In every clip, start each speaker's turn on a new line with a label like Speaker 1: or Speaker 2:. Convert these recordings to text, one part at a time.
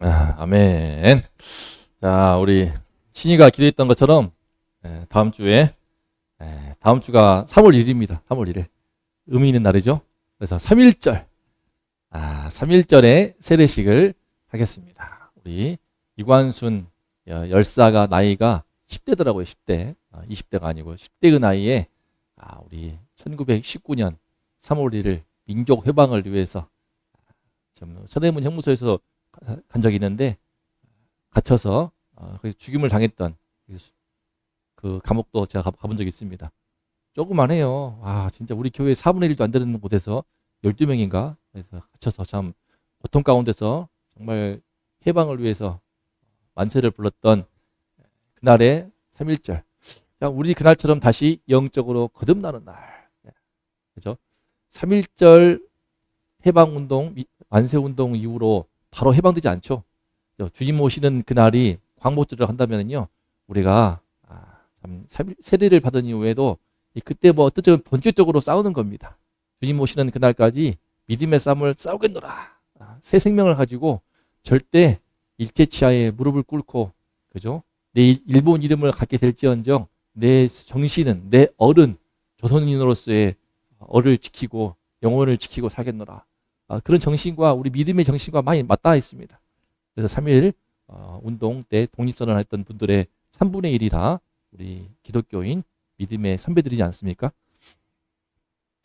Speaker 1: 아멘. 자, 우리 신이가 기도했던 것처럼 다음 주에 다음 주가 3월 1일입니다. 3월 1일. 의미 있는 날이죠. 그래서 3.1절. 3.1절에 세례식을 하겠습니다. 우리 이관순 열사가 나이가 10대더라고요. 10대. 20대가 아니고 10대 그 나이에 우리 1919년 3월 1일 민족 회방을 위해서 서대문 형무소에서 간 적이 있는데 갇혀서 죽임을 당했던 그 감옥도 제가 가본 적이 있습니다. 조그만해요. 진짜 우리 교회 4분의 1도 안 되는 곳에서 12명인가 그래서 갇혀서 참 고통 가운데서 정말 해방을 위해서 만세를 불렀던 그날의 3.1절. 우리 그날처럼 다시 영적으로 거듭나는 날. 그죠? 3.1절 해방운동, 만세운동 이후로 바로 해방되지 않죠. 주님 오시는 그날이 광복절을 한다면요, 우리가 참 세례를 받은 이후에도 그때 뭐 어떤 본질적으로 싸우는 겁니다. 주님 오시는 그날까지 믿음의 싸움을 싸우겠노라. 새 생명을 가지고 절대 일제치하에 무릎을 꿇고, 그죠? 내 일본 이름을 갖게 될지언정 내 정신은 내 어른 조선인으로서의 어를 지키고 영혼을 지키고 살겠노라. 그런 정신과 우리 믿음의 정신과 많이 맞닿아 있습니다. 그래서 3.1 운동 때 독립선언했던 분들의 3분의 1이 다 우리 기독교인 믿음의 선배들이지 않습니까?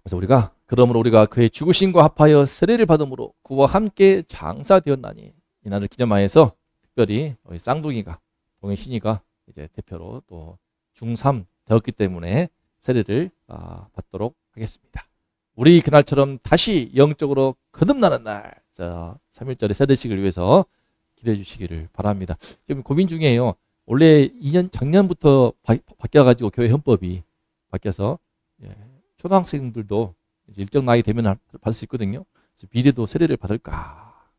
Speaker 1: 그래서 그러므로 우리가 그의 죽으심과 합하여 세례를 받음으로 그와 함께 장사되었나니, 이 날을 기념하여서 특별히 쌍둥이가 동해 신이가 이제 대표로 또 중3 되었기 때문에 세례를 받도록 하겠습니다. 우리 그날처럼 다시 영적으로 거듭나는 날, 3.1절의 세례식을 위해서 기대해 주시기를 바랍니다. 지금 고민 중이에요. 원래 작년부터 바뀌어가지고 교회 헌법이 바뀌어서 초등학생들도 일정 나이 되면 받을 수 있거든요. 그래서 미래도 세례를 받을까?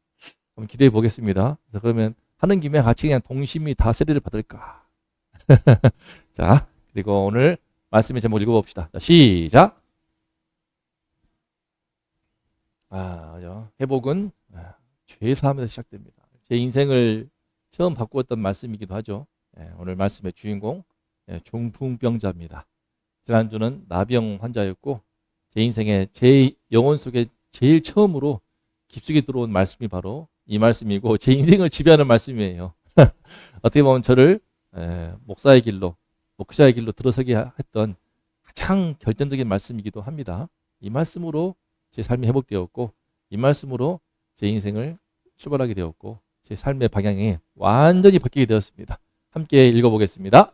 Speaker 1: 한번 기대해 보겠습니다. 그러면 하는 김에 같이 그냥 동심이 다 세례를 받을까? 자, 그리고 오늘 말씀의 제목 읽어봅시다. 자, 시작. 회복은 죄사함에서 시작됩니다. 제 인생을 처음 바꾸었던 말씀이기도 하죠. 오늘 말씀의 주인공 중풍병자입니다. 지난주는 나병 환자였고, 제 인생에 제 영혼 속에 제일 처음으로 깊숙이 들어온 말씀이 바로 이 말씀이고, 제 인생을 지배하는 말씀이에요. 어떻게 보면 저를 목사의 길로, 목자의 길로 들어서게 했던 가장 결정적인 말씀이기도 합니다. 이 말씀으로 제 삶이 회복되었고, 이 말씀으로 제 인생을 출발하게 되었고, 제 삶의 방향이 완전히 바뀌게 되었습니다. 함께 읽어보겠습니다.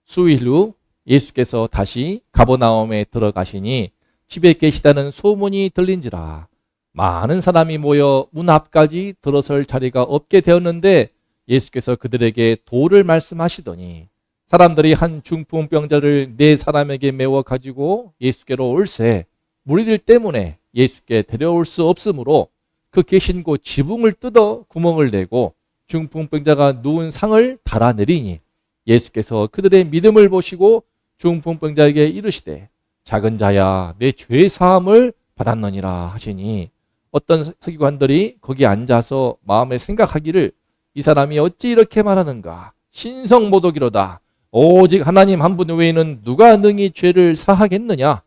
Speaker 1: 수일 후 예수께서 다시 가버나움에 들어가시니 집에 계시다는 소문이 들린지라. 많은 사람이 모여 문 앞까지 들어설 자리가 없게 되었는데 예수께서 그들에게 도를 말씀하시더니 사람들이 한 중풍병자를 4사람에게 메워 가지고 예수께로 올세 무리들 때문에 예수께 데려올 수 없으므로 그 계신 곳 지붕을 뜯어 구멍을 내고 중풍병자가 누운 상을 달아내리니 예수께서 그들의 믿음을 보시고 중풍병자에게 이르시되 작은 자야 내 죄 사함을 받았느니라 하시니, 어떤 서기관들이 거기 앉아서 마음에 생각하기를 이 사람이 어찌 이렇게 말하는가? 신성모독이로다. 오직 하나님 한 분 외에는 누가 능히 죄를 사하겠느냐?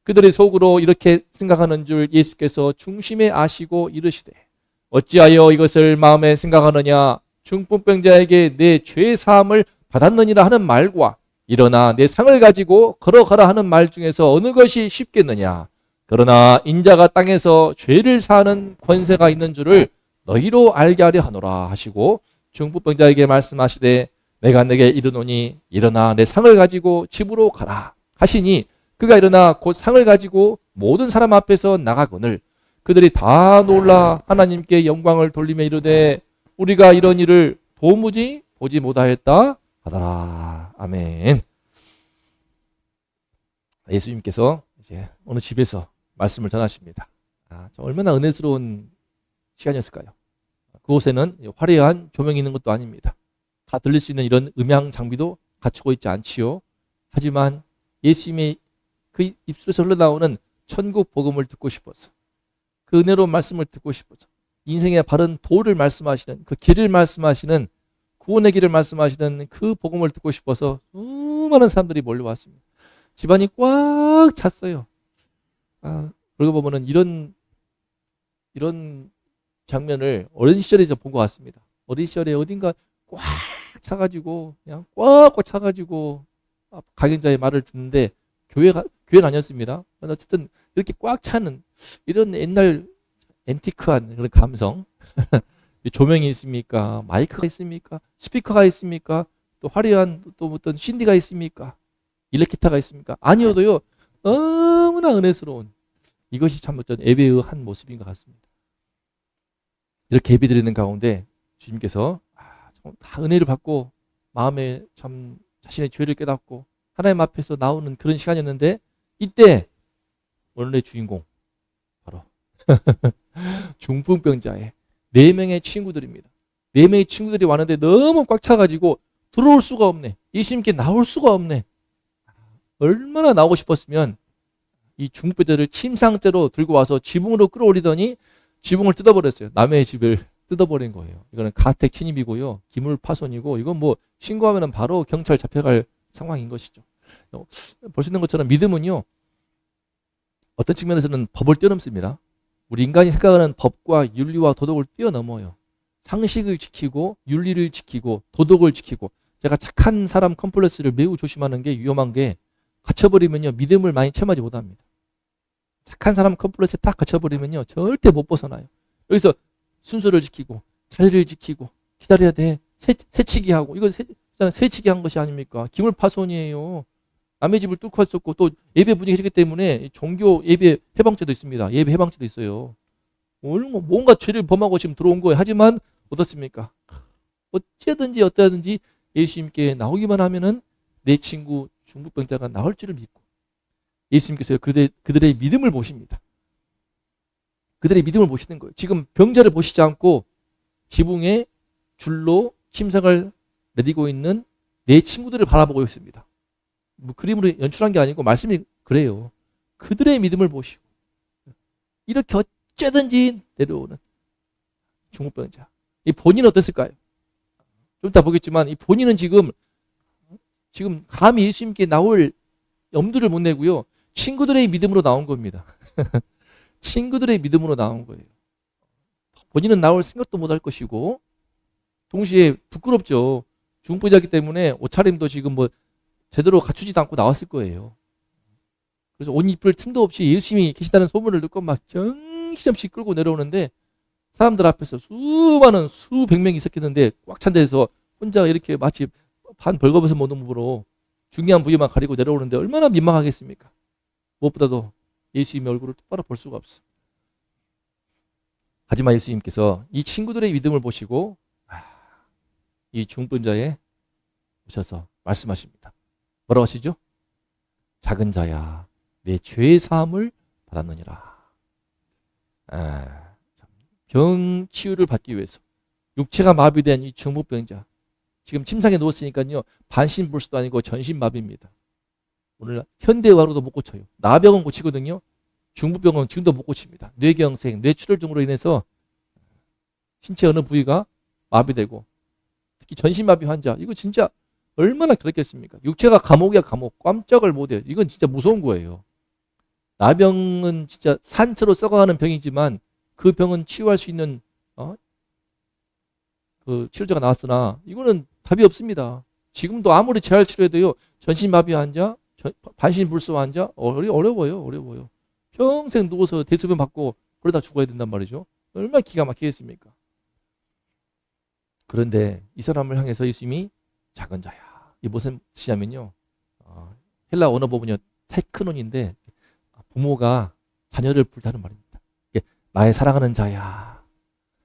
Speaker 1: 그들의 속으로 이렇게 생각하는 줄 예수께서 중심에 아시고 이르시되 어찌하여 이것을 마음에 생각하느냐? 중풍병자에게 내 죄 사함을 받았느니라 하는 말과 일어나 내 상을 가지고 걸어가라 하는 말 중에서 어느 것이 쉽겠느냐? 그러나 인자가 땅에서 죄를 사하는 권세가 있는 줄을 너희로 알게 하려 하노라 하시고 중풍병자에게 말씀하시되 내가 내게 이르노니 일어나 내 상을 가지고 집으로 가라 하시니 그가 일어나 곧 상을 가지고 모든 사람 앞에서 나가거늘 그들이 다 놀라 하나님께 영광을 돌리며 이르되 우리가 이런 일을 도무지 보지 못하였다 하더라. 아멘. 예수님께서 이제 어느 집에서 말씀을 전하십니다. 얼마나 은혜스러운 시간이었을까요? 그곳에는 화려한 조명이 있는 것도 아닙니다. 다 들릴 수 있는 이런 음향 장비도 갖추고 있지 않지요. 하지만 예수님의 그 입술에서 흘러나오는 천국 복음을 듣고 싶어서, 그 은혜로운 말씀을 듣고 싶어서, 인생의 바른 도를 말씀하시는, 그 길을 말씀하시는, 구원의 길을 말씀하시는 그 복음을 듣고 싶어서 수많은 사람들이 몰려왔습니다. 집안이 꽉 찼어요. 그러고 보면은 이런 장면을 어린 시절에 본 것 같습니다. 어린 시절에 어딘가 꽉 차가지고, 그냥 꽉꽉 차가지고 강연자의 말을 듣는데, 교회는 아니었습니다. 어쨌든 이렇게 꽉 차는 이런 옛날 앤티크한 그런 감성. 조명이 있습니까? 마이크가 있습니까? 스피커가 있습니까? 또 화려한 또 어떤 신디가 있습니까? 일렉기타가 있습니까? 아니어도요, 너무나 은혜스러운, 이것이 참 어떤 예배의 한 모습인 것 같습니다. 이렇게 예배 드리는 가운데 주님께서 다 은혜를 받고 마음에 참 자신의 죄를 깨닫고 하나님 앞에서 나오는 그런 시간이었는데, 이때 오늘의 주인공 바로 중풍병자의 4명의 친구들입니다. 4명의 친구들이 왔는데 너무 꽉 차가지고 들어올 수가 없네. 예수님께 나올 수가 없네. 얼마나 나오고 싶었으면 이 중풍병자를 침상째로 들고 와서 지붕으로 끌어올리더니 지붕을 뜯어버렸어요. 남의 집을 뜯어버린 거예요. 이거는 가택 침입이고요, 기물 파손이고, 이건 뭐 신고하면 바로 경찰 잡혀갈 상황인 것이죠. 볼 수 있는 것처럼 믿음은요, 어떤 측면에서는 법을 뛰어넘습니다. 우리 인간이 생각하는 법과 윤리와 도덕을 뛰어넘어요. 상식을 지키고 윤리를 지키고 도덕을 지키고, 제가 착한 사람 컴플렉스를 매우 조심하는 게 위험한 게, 갇혀버리면요 믿음을 많이 체험하지 못합니다. 착한 사람 컴플렉스에 딱 갇혀버리면요 절대 못 벗어나요. 여기서 순서를 지키고 자리를 지키고 기다려야 돼. 새치기 하고, 이거 새치기 한 것이 아닙니까? 기물 파손이에요. 남의 집을 뚫고 왔었고, 또 예배 분위기 이기 때문에 종교 예배 해방죄도 있습니다. 예배 해방죄도 있어요. 뭔가 죄를 범하고 지금 들어온 거예요. 하지만 어떻습니까? 어쩌든지 예수님께 나오기만 하면은 내 친구 중풍병자가 나올 줄을 믿고, 예수님께서 그들의 믿음을 보십니다. 그들의 믿음을 보시는 거예요. 지금 병자를 보시지 않고 지붕에 줄로 침상을 내리고 있는 내 친구들을 바라보고 있습니다. 뭐 그림으로 연출한 게 아니고 말씀이 그래요. 그들의 믿음을 보시고 이렇게 어쩌든지 내려오는 중풍병자. 이 본인은 어땠을까요? 좀 이따 보겠지만 이 본인은 지금 감히 예수님께 나올 염두를 못 내고요, 친구들의 믿음으로 나온 겁니다. 친구들의 믿음으로 나온 거예요. 본인은 나올 생각도 못 할 것이고, 동시에 부끄럽죠. 중풍자이기 때문에 옷차림도 지금 뭐 제대로 갖추지도 않고 나왔을 거예요. 그래서 옷 입을 틈도 없이 예수님이 계시다는 소문을 듣고 막 정신없이 끌고 내려오는데, 사람들 앞에서 수백 명이 있었겠는데 꽉 찬 데서 혼자 이렇게 마치 반 벌거벗은 모습으로 중요한 부위만 가리고 내려오는데 얼마나 민망하겠습니까? 무엇보다도 예수님의 얼굴을 똑바로 볼 수가 없어. 하지만 예수님께서 이 친구들의 믿음을 보시고 이 중풍자에 오셔서 말씀하십니다. 뭐라고 하시죠? 작은 자야, 내 죄의 사함을 받았느니라. 병 치유를 받기 위해서 육체가 마비된 이 중풍병자, 지금 침상에 누웠으니까요, 반신불수도 아니고 전신마비입니다. 오늘 현대의학으로도 못 고쳐요. 나병은 고치거든요. 중풍병은 지금도 못 고칩니다. 뇌경색, 뇌출혈 등으로 인해서 신체 어느 부위가 마비되고, 특히 전신마비 환자, 이거 진짜 얼마나 그렇겠습니까? 육체가 감옥이야, 감옥. 깜짝을 못해요. 이건 진짜 무서운 거예요. 나병은 진짜 산채로 썩어가는 병이지만 그 병은 치유할 수 있는 그 치료제가 나왔으나 이거는 답이 없습니다. 지금도 아무리 재활 치료해도요, 전신마비 환자, 반신불수 환자 어려워요. 평생 누워서 대수변 받고 그러다 죽어야 된단 말이죠. 얼마나 기가 막히겠습니까? 그런데 이 사람을 향해서 예수님이 작은 자야, 이 무슨 뜻이냐면요, 헬라 언어 부분이 테크논인데 부모가 자녀를 부르다는 말입니다. 나의 사랑하는 자야,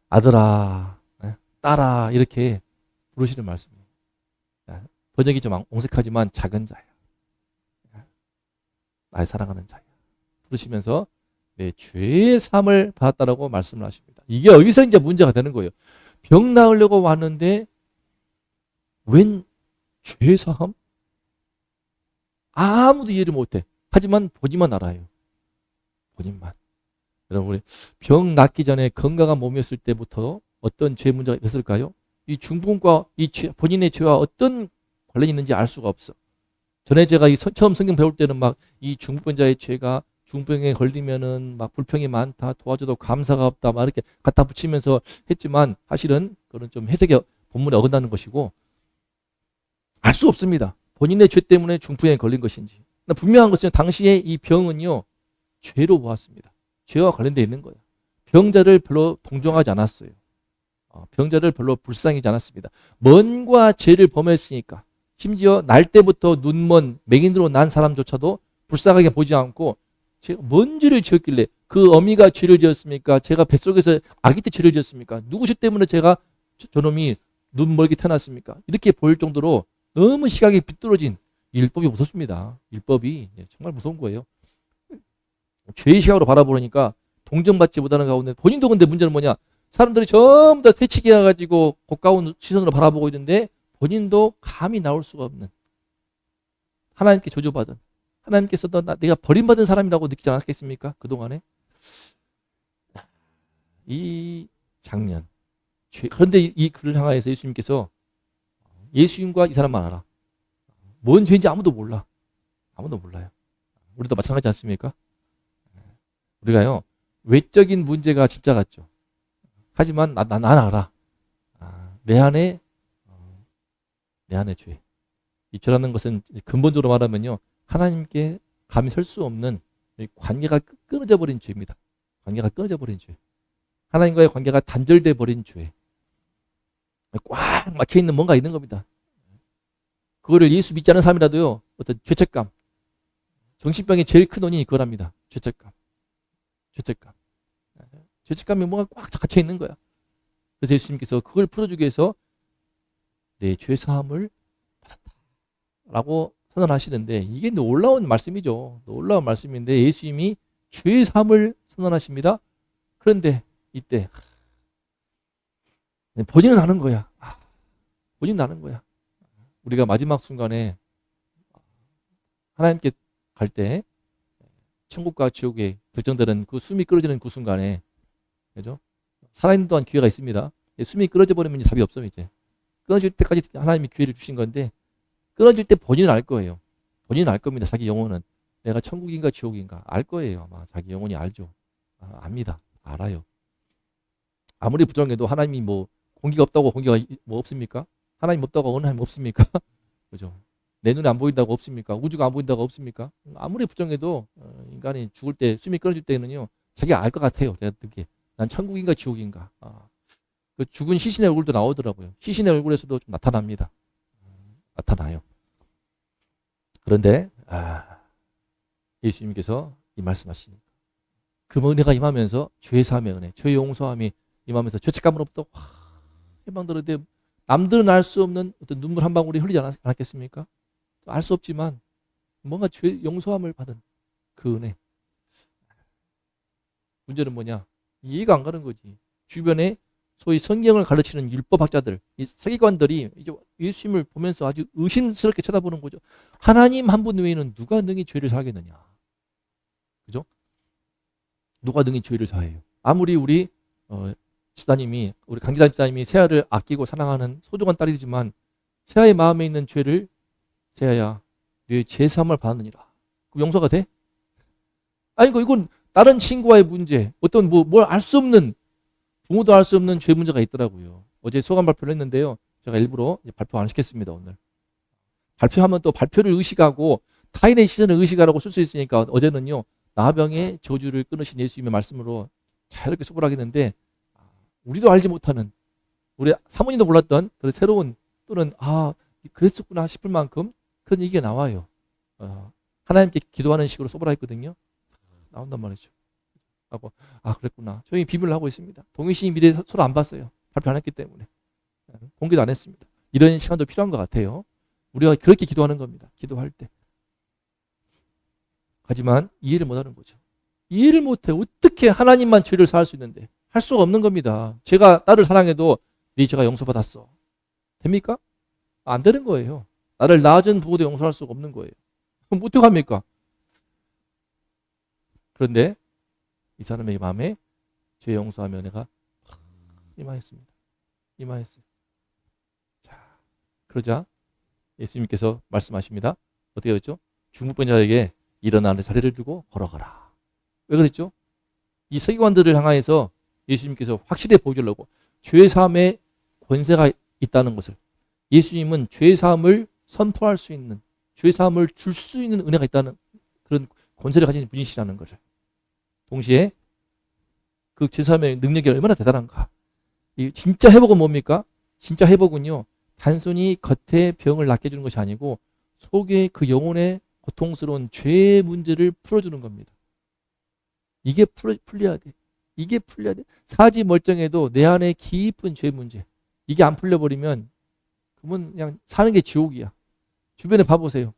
Speaker 1: 아들아, 딸아, 이렇게 부르시는 말씀이에요. 번역이 좀 옹색하지만 작은 자야, 나의 사랑하는 자야 부르시면서 내 죄의 사함을 받았다라고 말씀을 하십니다. 이게 여기서 이제 문제가 되는 거예요. 병 나으려고 왔는데 웬 죄의 사함? 아무도 이해를 못해. 하지만 본인만 알아요. 본인만. 여러분, 우리 병 낫기 전에 건강한 몸이었을 때부터 어떤 죄 문제가 있었을까요? 이 중풍과 이 본인의 죄와 어떤 관련이 있는지 알 수가 없어. 전에 제가 처음 성경 배울 때는 막 이 중풍병자의 죄가 중풍에 걸리면은 막 불평이 많다, 도와줘도 감사가 없다, 막 이렇게 갖다 붙이면서 했지만 사실은 그런 좀 해석의 본문에 어긋나는 것이고 알 수 없습니다. 본인의 죄 때문에 중풍에 걸린 것인지. 분명한 것은 당시에 이 병은요, 죄로 보았습니다. 죄와 관련되어 있는 거예요. 병자를 별로 동정하지 않았어요. 병자를 별로 불쌍히 하지 않았습니다. 먼과 죄를 범했으니까 심지어 날 때부터 눈먼 맹인으로 난 사람조차도 불쌍하게 보지 않고 제가 뭔 죄를 지었길래 그 어미가 죄를 지었습니까? 제가 뱃속에서 아기 때 죄를 지었습니까? 누구시 때문에 제가 저놈이 눈멀게 태어났습니까? 이렇게 보일 정도로 너무 시각이 비뚤어진 율법이 무섭습니다. 율법이 정말 무서운 거예요. 죄의 시각으로 바라보니까 동정받지 못하는 가운데 본인도 근데 문제는 뭐냐? 사람들이 전부 다 퇴치게 해가지고 고가운 시선으로 바라보고 있는데 본인도 감히 나올 수가 없는 하나님께 저주받은 하나님께서도 내가 버림받은 사람이라고 느끼지 않았겠습니까? 그동안에 이 장면 그런데 이 글을 향하여서 예수님께서 예수님과 이 사람만 알아. 뭔 죄인지 아무도 몰라. 아무도 몰라요. 우리도 마찬가지지 않습니까? 우리가요 외적인 문제가 진짜 같죠. 하지만 난 알아. 내 안에 죄. 이 죄라는 것은 근본적으로 말하면요 하나님께 감히 설 수 없는 관계가 끊어져 버린 죄입니다. 관계가 끊어져 버린 죄. 하나님과의 관계가 단절돼 버린 죄. 꽉 막혀 있는 뭔가 있는 겁니다. 그거를 예수 믿지 않은 사람이라도요 어떤 죄책감. 정신병의 제일 큰 원인이 그거랍니다. 죄책감. 죄책감이 뭔가 꽉 갇혀 있는 거야. 그래서 예수님께서 그걸 풀어주기 위해서 내 죄사함을 받았다 라고 선언하시는데 이게 놀라운 말씀이죠. 놀라운 말씀인데 예수님이 죄사함을 선언하십니다. 그런데 이때 본인은 아는 거야. 본인은 아는 거야. 우리가 마지막 순간에 하나님께 갈 때 천국과 지옥에 결정되는 그 숨이 끊어지는 그 순간에 그죠? 살아있는 동안 기회가 있습니다. 숨이 끊어져 버리면 답이 없어요. 이제 끊어질 때까지 하나님이 기회를 주신 건데 끊어질 때 본인은 알 거예요. 본인은 알 겁니다. 자기 영혼은 내가 천국인가 지옥인가 알 거예요. 아마 자기 영혼이 알죠. 압니다. 알아요. 아무리 부정해도 하나님이 뭐 공기가 없다고 공기가 뭐 없습니까? 하나님 없다고 어느 하나님 없습니까? 그죠? 내 눈에 안 보인다고 없습니까? 우주가 안 보인다고 없습니까? 아무리 부정해도 인간이 죽을 때 숨이 끊어질 때는요 자기가 알 것 같아요. 내가 듣기에 난 천국인가 지옥인가. 그 죽은 시신의 얼굴도 나오더라고요. 시신의 얼굴에서도 좀 나타납니다. 나타나요. 그런데 예수님께서 이 말씀하시니까 그 은혜가 임하면서 죄사함의 은혜, 죄 용서함이 임하면서 죄책감으로부터 해방되는데 남들은 알 수 없는 어떤 눈물 한 방울이 흘리지 않았겠습니까? 알 수 없지만 뭔가 죄 용서함을 받은 그 은혜. 문제는 뭐냐? 이해가 안 가는 거지. 주변에 소위 성경을 가르치는 율법학자들, 이 세계관들이 이제 예수님을 보면서 아주 의심스럽게 쳐다보는 거죠. 하나님 한 분 외에는 누가 능히 죄를 사하겠느냐? 그죠? 누가 능히 죄를 사해요? 아무리 우리 집사님이 우리 강기단 집사님이 세아를 아끼고 사랑하는 소중한 딸이지만 세아의 마음에 있는 죄를 세아야, 네 죄 사함을 받았느니라. 그럼 용서가 돼? 아니 이건 다른 친구와의 문제, 어떤 뭘 알 수 없는 부모도 알 수 없는 죄 문제가 있더라고요. 어제 소감 발표를 했는데요. 제가 일부러 발표 안 시켰습니다. 오늘. 발표하면 또 발표를 의식하고 타인의 시선을 의식하라고 쓸 수 있으니까 어제는요. 나병의 저주를 끊으신 예수님의 말씀으로 자유롭게 수고하겠는데 우리도 알지 못하는 우리 사모님도 몰랐던 그런 새로운 또는 그랬었구나 싶을 만큼 그런 얘기가 나와요. 하나님께 기도하는 식으로 소브라 했거든요. 나온단 말이죠. 하고 그랬구나. 저희 비밀을 하고 있습니다. 동희 미래 서로 안 봤어요. 발표 안 했기 때문에. 공개도 안 했습니다. 이런 시간도 필요한 것 같아요. 우리가 그렇게 기도하는 겁니다. 기도할 때. 하지만 이해를 못하는 거죠. 이해를 못해. 어떻게 하나님만 죄를 사할 수 있는데. 할 수가 없는 겁니다. 제가 딸을 사랑해도 네 죄가 용서받았어. 됩니까? 안 되는 거예요. 나를 낳아준 부모도 용서할 수가 없는 거예요. 그럼 어떻게 합니까? 그런데 이 사람의 마음에 죄 용서하며 은혜가 임하였습니다. 임하였어요. 자, 그러자 예수님께서 말씀하십니다. 어떻게 했죠? 중풍병자에게 일어나는 자리를 두고 걸어가라. 왜 그랬죠? 이 서기관들을 향하여서 예수님께서 확실히 보여주려고 죄 사함의 권세가 있다는 것을, 예수님은 죄 사함을 선포할 수 있는, 죄 사함을 줄 수 있는 은혜가 있다는 그런 권세를 가진 분이시라는 것을, 동시에 그 죄 사함의 능력이 얼마나 대단한가. 이 진짜 회복은 뭡니까? 진짜 회복은요, 단순히 겉에 병을 낫게 해주는 것이 아니고 속에 그 영혼의 고통스러운 죄의 문제를 풀어주는 겁니다. 이게 풀려야 돼. 이게 풀려야 돼. 사지 멀쩡해도 내 안에 깊은 죄 문제, 이게 안 풀려버리면 그러면 그냥 사는 게 지옥이야. 주변에 봐보세요.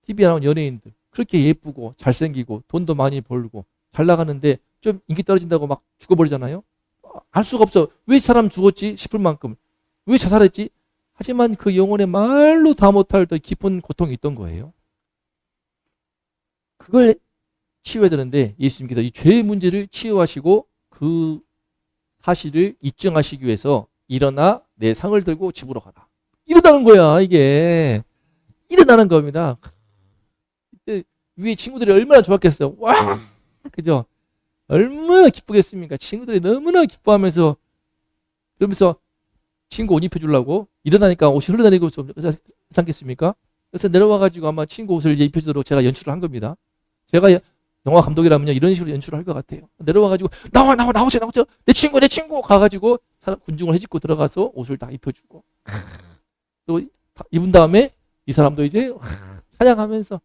Speaker 1: TV에 나온 연예인들 그렇게 예쁘고 잘생기고 돈도 많이 벌고 잘 나가는데 좀 인기 떨어진다고 막 죽어버리잖아요. 알 수가 없어. 왜 사람 죽었지 싶을 만큼, 왜 자살했지? 하지만 그 영혼에 말로 다 못할 더 깊은 고통이 있던 거예요. 그걸 치유해야 되는데 예수님께서 이 죄의 문제를 치유하시고 그 사실을 입증하시기 위해서 일어나 내 상을 들고 집으로 가라. 일어나는 거야. 이게 일어나는 겁니다. 위에 친구들이 얼마나 좋았겠어요. 와, 그죠? 얼마나 기쁘겠습니까? 친구들이 너무나 기뻐하면서, 그러면서 친구 옷 입혀주려고 일어나니까 옷이 흘러다니고 좀 그렇지 않겠습니까? 그래서 내려와가지고 아마 친구 옷을 입혀주도록 제가 연출을 한 겁니다. 제가 영화 감독이라면요 이런 식으로 연출을 할 것 같아요. 내려와가지고 나오세요. 내 친구 가가지고 군중을 해집고 들어가서 옷을 다 입혀주고 또 입은 다음에 이 사람도 이제 찬양하면서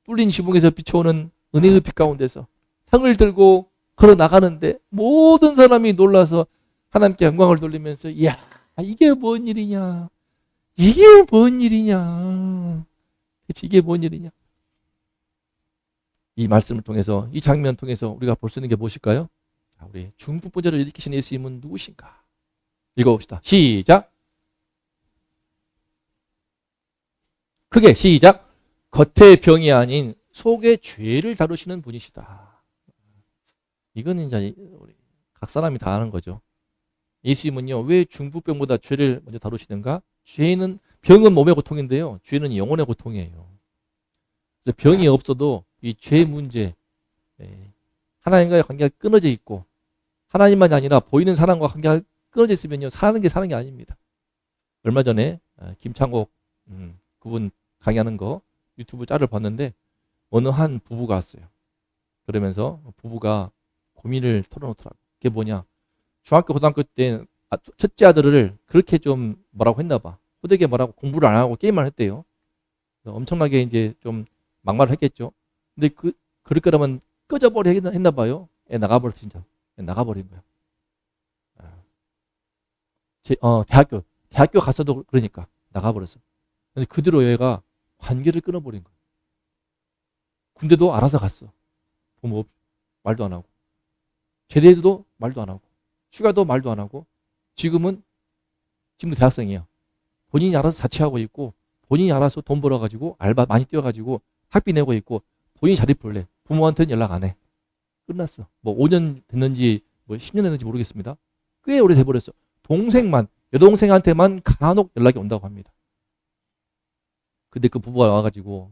Speaker 1: 뚫린 지붕에서 비춰오는 은혜의 빛 가운데서 상을 들고 걸어 나가는데 모든 사람이 놀라서 하나님께 영광을 돌리면서, 이야, 이게 뭔 일이냐, 이게 뭔 일이냐, 그치, 이게 뭔 일이냐. 이 말씀을 통해서, 이 장면을 통해서 우리가 볼 수 있는 게 무엇일까요? 자, 우리 중풍병자를 일으키신 예수님은 누구신가? 읽어봅시다. 시작. 크게 시작. 겉의 병이 아닌 속의 죄를 다루시는 분이시다. 이거는 이제 우리 각 사람이 다 아는 거죠. 예수님은요, 왜 중풍병보다 죄를 먼저 다루시는가? 병은 몸의 고통인데요, 죄는 영혼의 고통이에요. 그래서 병이 없어도 이 죄 문제, 하나님과의 관계가 끊어져 있고, 하나님만이 아니라 보이는 사람과 관계가 끊어져 있으면요, 사는 게 아닙니다. 얼마 전에 김창옥 그분 강의하는 거 유튜브 짤을 봤는데, 어느 한 부부가 왔어요. 그러면서 부부가 고민을 털어놓더라고요. 그게 뭐냐? 중학교, 고등학교 때 첫째 아들을 그렇게 좀 뭐라고 했나 봐. 호되게 뭐라고 공부를 안 하고 게임만 했대요. 엄청나게 이제 좀 막말을 했겠죠. 근데 그럴 거라면 꺼져버려 했나 봐요. 애 나가버렸어, 진짜. 애 나가버린 거야. 대학교 가서도 그러니까 나가버렸어. 근데 그 뒤로 얘가 관계를 끊어버린 거야. 군대도 알아서 갔어. 부모 말도 안 하고. 제대도 말도 안 하고. 휴가도 말도 안 하고. 지금도 대학생이야. 본인이 알아서 자취하고 있고, 본인이 알아서 돈 벌어가지고 알바 많이 뛰어가지고 학비 내고 있고, 본인이 자립을 해. 부모한테는 연락 안 해. 끝났어. 뭐 5년 됐는지 뭐 10년 됐는지 모르겠습니다. 꽤 오래 돼버렸어. 여동생한테만 간혹 연락이 온다고 합니다. 근데 그 부부가 와가지고,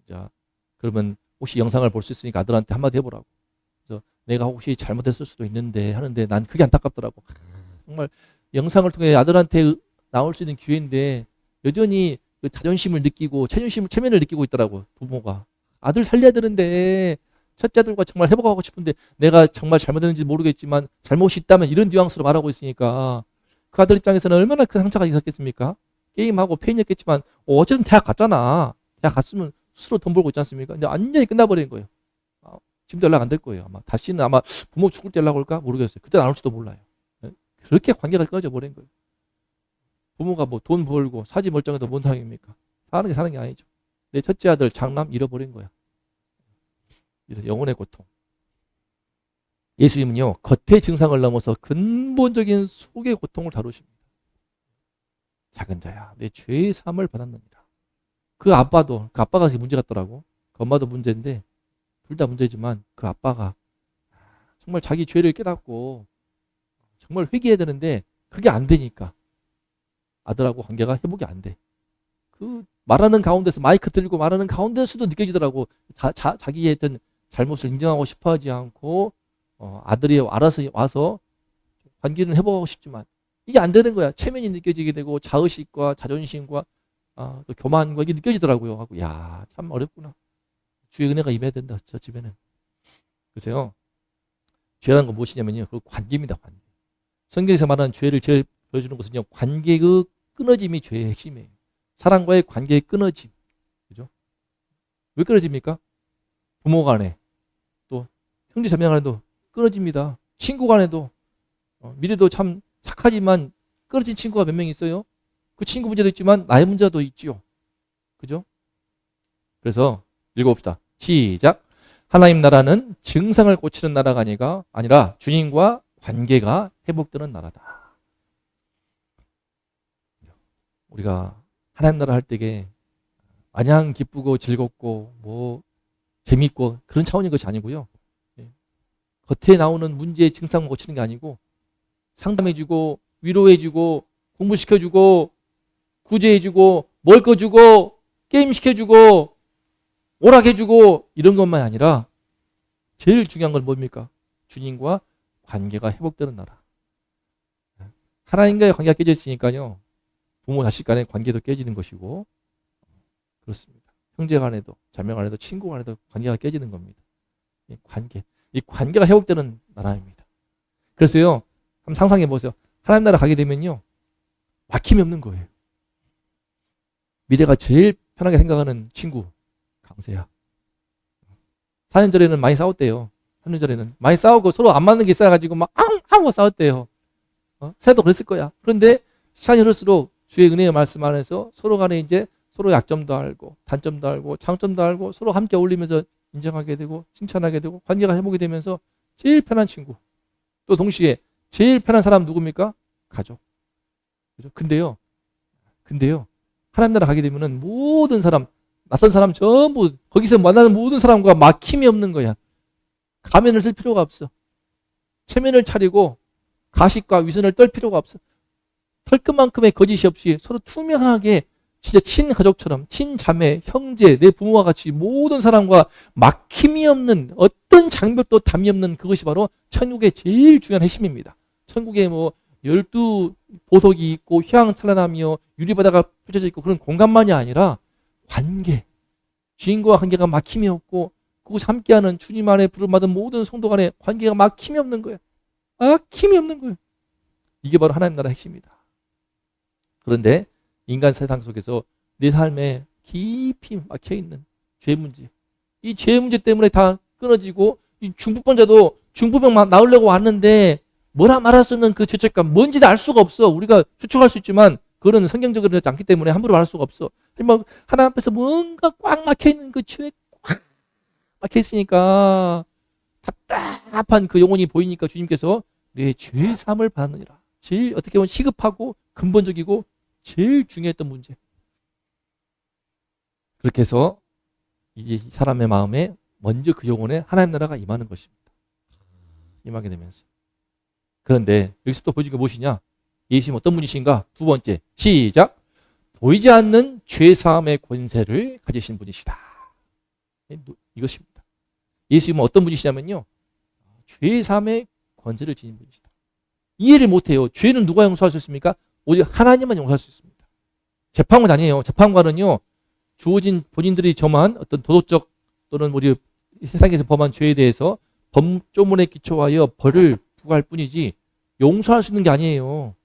Speaker 1: 자, 그러면 혹시 영상을 볼 수 있으니까 아들한테 한마디 해보라고. 그래서 내가 혹시 잘못했을 수도 있는데 하는데, 난 그게 안타깝더라고. 정말 영상을 통해 아들한테 나올 수 있는 기회인데 여전히 그 자존심을 느끼고 체면을 느끼고 있더라고, 부모가. 아들 살려야 되는데, 첫째 아들과 정말 회복하고 싶은데 내가 정말 잘못했는지 모르겠지만 잘못이 있다면 이런 뉘앙스로 말하고 있으니까 그 아들 입장에서는 얼마나 큰 상처가 있었겠습니까? 게임하고 페인이었겠지만 어쨌든 대학 갔잖아. 대학 갔으면 스스로 돈 벌고 있지 않습니까? 근데 완전히 끝나버린 거예요. 지금도 연락 안 될 거예요. 아마 다시는 아마 부모 죽을 때 연락 올까 모르겠어요. 그때 안 올지도 몰라요. 그렇게 관계가 끊어져 버린 거예요. 부모가 뭐 돈 벌고 사지 멀쩡해도 뭔 상관입니까? 사는 게 아니죠. 내 첫째 아들 장남 잃어버린 거야. 영혼의 고통. 예수님은요, 겉의 증상을 넘어서 근본적인 속의 고통을 다루십니다. 작은 자야, 내 죄의 사함을 받았느니라. 그 아빠가 문제 같더라고. 그 엄마도 문제인데 둘 다 문제지만 그 아빠가 정말 자기 죄를 깨닫고 정말 회개해야 되는데 그게 안 되니까 아들하고 관계가 회복이 안 돼. 그 말하는 가운데서 마이크 들고 말하는 가운데서도 느껴지더라고. 자기의 어떤 잘못을 인정하고 싶어 하지 않고 아들이 알아서 와서 관계는 회복하고 싶지만 이게 안 되는 거야. 체면이 느껴지게 되고 자의식과 자존심과 또 교만과 이게 느껴지더라고요. 하고 야, 참 어렵구나. 주의 은혜가 임해야 된다. 저 집에는. 그래서요. 죄라는 건 무엇이냐면요. 그 관계입니다. 관계. 성경에서 말하는 죄를 보여주는 것은요. 관계의 끊어짐이 죄의 핵심이에요. 사람과의 관계의 끊어짐. 그죠? 왜 끊어집니까? 부모 간에 또 형제 자매 간에도 끊어집니다. 친구 간에도 미래도 참 착하지만 끊어진 친구가 몇 명 있어요. 그 친구 문제도 있지만 나의 문제도 있지요. 그죠? 그래서 읽어봅시다. 시작. 하나님 나라는 증상을 고치는 나라가 아니라 주님과 관계가 회복되는 나라다. 우리가 하나님 나라 할 때에 마냥 기쁘고 즐겁고 뭐 재밌고 그런 차원인 것이 아니고요. 겉에 나오는 문제의 증상을 고치는 게 아니고 상담해주고 위로해주고 공부시켜주고 구제해주고 먹어주고 게임시켜주고 오락해주고 이런 것만 아니라 제일 중요한 건 뭡니까? 주님과 관계가 회복되는 나라. 하나님과의 관계가 깨져 있으니까요. 부모 자식 간의 관계도 깨지는 것이고 그렇습니다. 형제 간에도 자매 간에도 친구 간에도 관계가 깨지는 겁니다. 이 관계가 회복되는 나라입니다. 그래서요. 한번 상상해 보세요. 하나님 나라 가게 되면요. 막힘이 없는 거예요. 미래가 제일 편하게 생각하는 친구 강세야. 4년 전에는 많이 싸웠대요. 3년 전에는 많이 싸우고 서로 안 맞는 게 있어가지고 막 하고 싸웠대요. 새도 그랬을 거야. 그런데 시간이 흐를수록 주의 은혜의 말씀 안에서 서로 간에 이제 서로 약점도 알고 단점도 알고 장점도 알고 서로 함께 어울리면서 인정하게 되고 칭찬하게 되고 관계가 회복이 되면서 제일 편한 친구. 또 동시에 제일 편한 사람 누굽니까? 가족. 그죠? 근데요. 하나님 나라 가게 되면은 모든 사람, 낯선 사람 전부 거기서 만나는 모든 사람과 막힘이 없는 거야. 가면을 쓸 필요가 없어. 체면을 차리고 가식과 위선을 떨 필요가 없어. 털끝만큼의 거짓이 없이 서로 투명하게 진짜 친가족처럼 친자매, 형제, 내 부모와 같이 모든 사람과 막힘이 없는 어떤 장벽도 담이 없는 그것이 바로 천국의 제일 중요한 핵심입니다. 천국에 뭐 12보석이 있고 휘황찬란하며 유리바다가 펼쳐져 있고 그런 공간만이 아니라 관계, 주인과 관계가 막힘이 없고 그곳에 함께하는 주님 안에 부름받은 모든 성도 간의 관계가 막힘이 없는 거예요. 막힘이 없는 거예요. 이게 바로 하나님 나라 핵심입니다. 그런데 인간 세상 속에서 내 삶에 깊이 막혀있는 죄 문제, 이 죄 문제 때문에 다 끊어지고 이 중풍병자도 중풍병 나으려고 왔는데 뭐라 말할 수 없는 그 죄책감, 뭔지도 알 수가 없어. 우리가 추측할 수 있지만 그거는 성경적으로 그렇지 않기 때문에 함부로 말할 수가 없어. 하지만 하나님 앞에서 뭔가 꽉 막혀있는 그 죄에 꽉 막혀있으니까 답답한 그 영혼이 보이니까 주님께서 내 죄 사함을 받느니라. 제일 어떻게 보면 시급하고 근본적이고 제일 중요했던 문제. 그렇게 해서 이 사람의 마음에 먼저 그 영혼에 하나님 나라가 임하는 것입니다. 임하게 되면서. 그런데 여기서 또 보여준 게 무엇이냐? 예수님 어떤 분이신가? 두 번째, 시작. 보이지 않는 죄사함의 권세를 가지신 분이시다. 이것입니다. 예수님은 어떤 분이시냐면요. 죄사함의 권세를 지닌 분이시다. 이해를 못해요. 죄는 누가 용서할 수 있습니까? 오직 하나님만 용서할 수 있습니다. 재판관 아니에요. 재판관은요. 주어진 본인들이 점한 어떤 도덕적 또는 우리 세상에서 범한 죄에 대해서 범조문에 기초하여 벌을 부과할 뿐이지 용서할 수 있는 게 아니에요.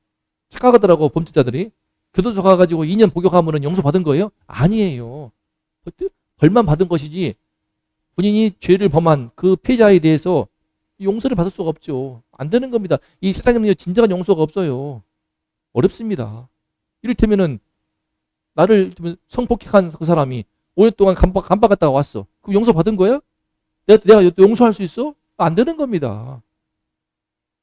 Speaker 1: 착각하더라고 범죄자들이. 교도소 가가지고 2년 복역하면 용서받은 거예요? 아니에요. 벌만 받은 것이지 본인이 죄를 범한 그 피해자에 대해서 용서를 받을 수가 없죠. 안 되는 겁니다. 이 세상에는 진정한 용서가 없어요. 어렵습니다. 이를테면은 나를 성폭행한 그 사람이 5년 동안 감옥 갔다가 왔어. 그럼 용서 받은 거야? 내가 용서할 수 있어? 안 되는 겁니다.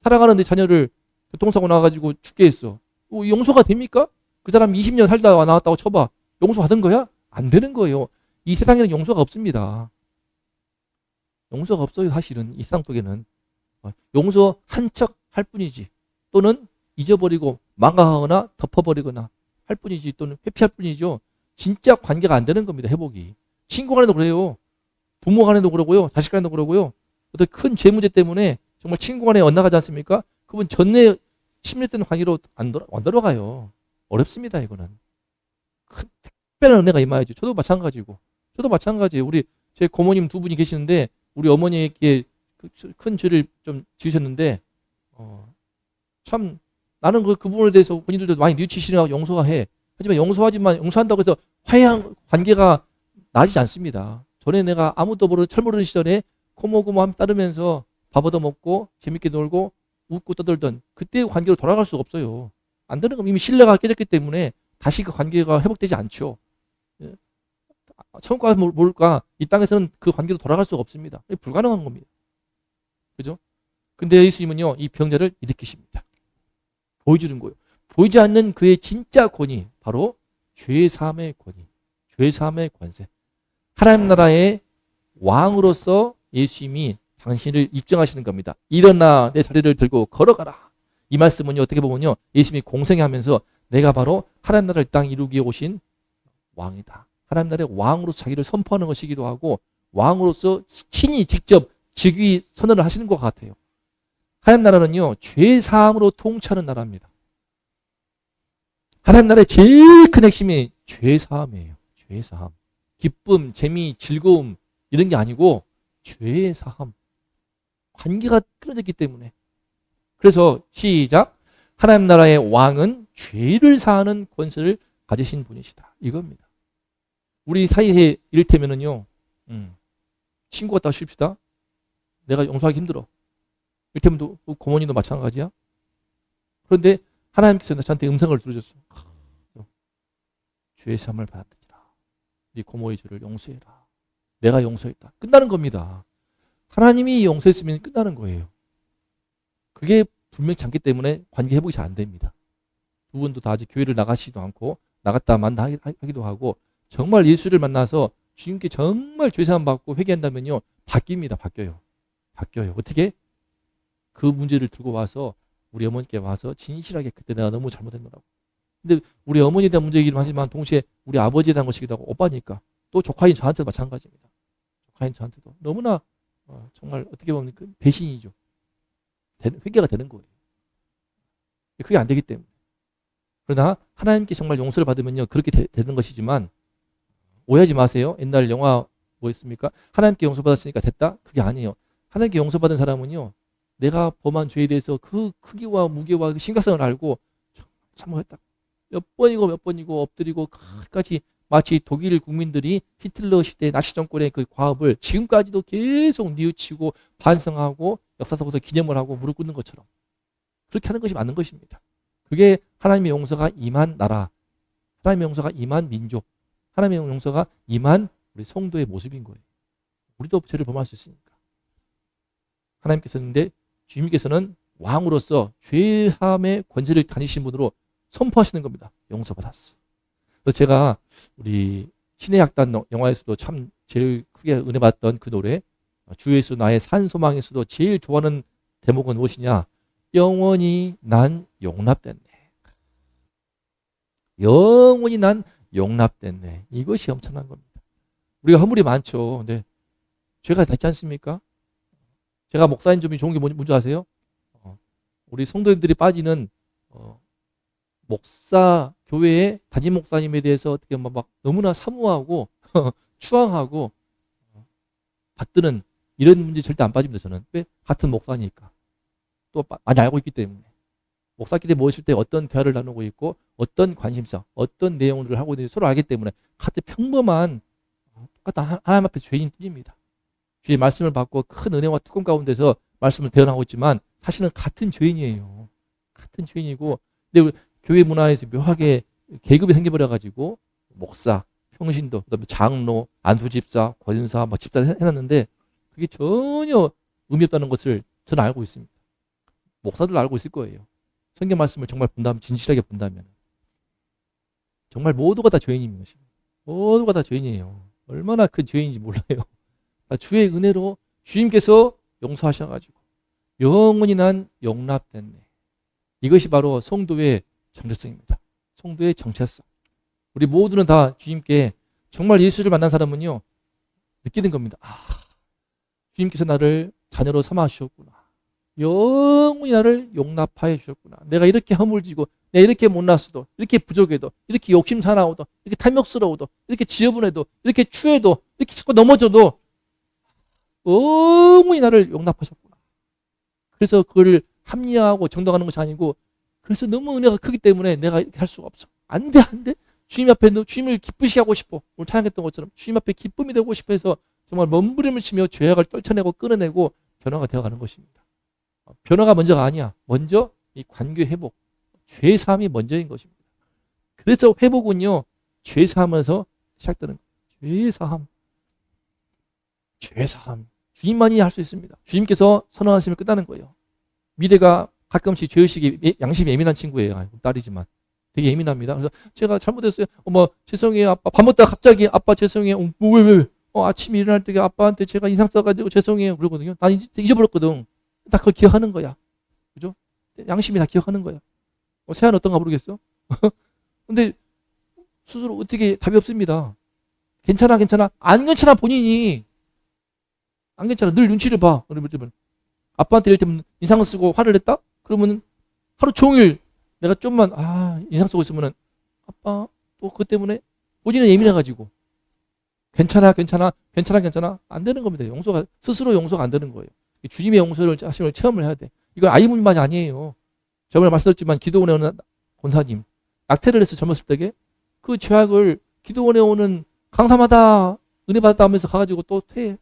Speaker 1: 사랑하는 내 자녀를 교통사고 나가지고 죽게 했어. 용서가 됩니까? 그 사람 20년 살다가 나왔다고 쳐봐. 용서 받은 거야? 안 되는 거예요. 이 세상에는 용서가 없습니다. 용서가 없어요. 사실은 이 세상 속에는 용서한 척 할 뿐이지, 또는 잊어버리고 망각하거나 덮어버리거나 할 뿐이지, 또는 회피할 뿐이죠. 진짜 관계가 안 되는 겁니다. 회복이. 친구 간에도 그래요. 부모 간에도 그러고요. 자식 간에도 그러고요. 어떤 큰 죄 문제 때문에 정말 친구 간에 엇나가지 않습니까? 그분 전에 침략된 관계로 안 돌아가요. 어렵습니다. 이거는. 큰 특별한 은혜가 임하야죠. 저도 마찬가지고. 저도 마찬가지예요. 우리 제 고모님 두 분이 계시는데 우리 어머니에게 큰 죄를 좀 지으셨는데 참 나는 그 부분에 대해서 본인들도 많이 뉘우치시라고 용서가 해. 하지만 용서한다고 해서 화해한 관계가 나아지지 않습니다. 전에 내가 아무도 모르는 철 모르는 시절에 고모고모 따르면서 밥 얻어 먹고 재밌게 놀고 웃고 떠들던 그때의 관계로 돌아갈 수가 없어요. 안 되는 건 이미 신뢰가 깨졌기 때문에 다시 그 관계가 회복되지 않죠. 천국 가서 모를까, 이 땅에서는 그 관계로 돌아갈 수가 없습니다. 불가능한 겁니다. 그죠? 근데 예수님은요, 이 병자를 일으키십니다. 보여주는 거예요. 보이지 않는 그의 진짜 권위, 바로 죄사함의 권위, 죄사함의 권세. 하나님 나라의 왕으로서 예수님이 당신을 입증하시는 겁니다. 일어나 내 자리를 들고 걸어가라. 이 말씀은요, 어떻게 보면요, 예수님이 공생하면서 내가 바로 하나님 나라를 땅 이루기 오신 왕이다. 하나님 나라의 왕으로서 자기를 선포하는 것이기도 하고, 왕으로서 친히 직접 즉위 선언을 하시는 것 같아요. 하나님 나라는요, 죄사함으로 통치하는 나라입니다. 하나님 나라의 제일 큰 핵심이 죄사함이에요. 죄사함. 기쁨, 재미, 즐거움 이런 게 아니고 죄사함. 관계가 끊어졌기 때문에. 그래서 시작. 하나님 나라의 왕은 죄를 사하는 권세를 가지신 분이시다. 이겁니다. 우리 사이에 이를테면은요, 친구 같다고 쉽시다. 내가 용서하기 힘들어. 이를테면 고모님도 마찬가지야. 그런데 하나님께서 저한테 음성을 들어줬어. 죄의 사함을 받았느니라. 네 고모의 죄를 용서해라. 내가 용서했다. 끝나는 겁니다. 하나님이 용서했으면 끝나는 거예요. 그게 분명치 않기 때문에 관계 회복이 잘 안 됩니다. 두 분도 다 아직 교회를 나가시지도 않고 나갔다 만나 하기도 하고, 정말 예수를 만나서 주님께 정말 죄사함 받고 회개한다면요, 바뀌어요. 어떻게? 그 문제를 들고 와서 우리 어머니께 와서 진실하게 그때 내가 너무 잘못했노라고. 근데 우리 어머니에 대한 문제이기도 하지만 동시에 우리 아버지에 대한 것이기도 하고, 오빠니까 또 조카인 저한테도 마찬가지입니다. 조카인 저한테도 너무나 정말 어떻게 보면 그 배신이죠. 회개가 되는 거예요. 그게 안 되기 때문에. 그러나 하나님께 정말 용서를 받으면요, 그렇게 되는 것이지만 오해하지 마세요. 옛날 영화 뭐였습니까? 하나님께 용서받았으니까 됐다? 그게 아니에요. 하나님께 용서받은 사람은요, 내가 범한 죄에 대해서 그 크기와 무게와 그 심각성을 알고 참못했다. 몇 번이고 엎드리고 끝까지, 마치 독일 국민들이 히틀러 시대 나치 정권의 그 과업을 지금까지도 계속 뉘우치고 반성하고 역사 속에서 기념을 하고 무릎 꿇는 것처럼 그렇게 하는 것이 맞는 것입니다. 그게 하나님의 용서가 임한 나라, 하나님의 용서가 임한 민족, 하나님의 용서가 임한 우리 성도의 모습인 거예요. 우리도 죄를 범할 수 있으니까. 하나님께서는, 주님께서는 왕으로서 죄함의 권세를 가지신 분으로 선포하시는 겁니다. 용서받았어. 그래서 제가 우리 신의 약단 영화에서도 참 제일 크게 은혜 받았던 그 노래, 주 예수 나의 산소망에서도 제일 좋아하는 대목은 무엇이냐? 영원히 난 용납됐네. 영원히 난 용납됐네. 이것이 엄청난 겁니다. 우리가 허물이 많죠. 근데 죄가 다 있지 않습니까? 제가 목사인 점이 좋은 게 뭔지 아세요? 우리 성도님들이 빠지는 목사, 교회의 담임 목사님에 대해서 어떻게 막 너무나 사무하고 추앙하고 받드는 이런 문제 절대 안 빠집니다. 저는. 왜? 같은 목사니까. 또 많이 알고 있기 때문에. 목사끼리 모였을 때 어떤 대화를 나누고 있고 어떤 관심사, 어떤 내용들을 하고 있는지 서로 알기 때문에 같은 평범한 똑같은 하나님 앞에 죄인 뿐입니다. 주의 말씀을 받고 큰 은혜와 특권 가운데서 말씀을 대언하고 있지만 사실은 같은 죄인이에요. 같은 죄인이고, 근데 우리 교회 문화에서 묘하게 계급이 생겨버려가지고 목사, 평신도, 그다음에 장로, 안수집사, 권사, 막 집사 해놨는데 그게 전혀 의미 없다는 것을 저는 알고 있습니다. 목사들도 알고 있을 거예요. 성경 말씀을 정말 본다면, 진실하게 본다면 정말 모두가 다 죄인인 것입니다. 모두가 다 죄인이에요. 얼마나 큰 죄인인지 몰라요. 주의 은혜로 주님께서 용서하셔가지고 영원히 난 용납됐네. 이것이 바로 성도의 정체성입니다. 성도의 정체성. 우리 모두는 다 주님께 정말 예수를 만난 사람은요, 느끼는 겁니다. 주님께서 나를 자녀로 삼아 주셨구나. 영원히 나를 용납하여 주셨구나. 내가 이렇게 허물지고, 내가 이렇게 못났어도, 이렇게 부족해도, 이렇게 욕심 사나워도, 이렇게 탐욕스러워도, 이렇게 지저분해도, 이렇게 추해도, 이렇게 자꾸 넘어져도 영원히 나를 용납하셨구나. 그래서 그걸 합리화하고 정당하는 것이 아니고, 그래서 너무 은혜가 크기 때문에 내가 이렇게 할 수가 없어. 안 돼, 안 돼. 주님 앞에 주님을 기쁘시게 하고 싶어. 오늘 찬양했던 것처럼 주님 앞에 기쁨이 되고 싶어 해서 정말 몸부림을 치며 죄악을 떨쳐내고 끊어내고 변화가 되어가는 것입니다. 변화가 먼저가 아니야. 먼저 이 관계 회복, 죄사함이 먼저인 것입니다. 그래서 회복은요, 죄사함에서 시작되는 거예요. 죄사함. 죄사함. 주님만이 할 수 있습니다. 주님께서 선언하시면 끝나는 거예요. 미래가 가끔씩 죄의식이, 양심이 예민한 친구예요. 딸이지만 되게 예민합니다. 그래서 제가 잘못했어요. 어머, 죄송해요. 아빠. 밥 먹다가 갑자기 아빠 죄송해요. 왜? 아침에 일어날 때 아빠한테 제가 인상 써가지고 죄송해요. 그러거든요. 난 잊어버렸거든. 다 그걸 기억하는 거야. 그죠? 양심이 다 기억하는 거야. 세안 어떤가 모르겠어? 근데 스스로 어떻게 답이 없습니다. 괜찮아. 안 괜찮아, 본인이. 안 괜찮아. 늘 눈치를 봐. 그러면 아빠한테 이럴 때 인상을 쓰고 화를 냈다? 그러면 하루 종일 내가 좀만 인상 쓰고 있으면은 아빠 또 그것 때문에 본인은 예민해가지고 괜찮아 안 되는 겁니다. 스스로 용서가 안 되는 거예요. 주님의 용서를 자신을 체험을 해야 돼. 이건 아이문만이 아니에요. 저번에 말씀드렸지만 기도원에 오는 권사님 낙태를 해서 젊었을 때에 그 죄악을 기도원에 오는 강사마다 은혜 받았다 하면서 가가지고 또 퇴해.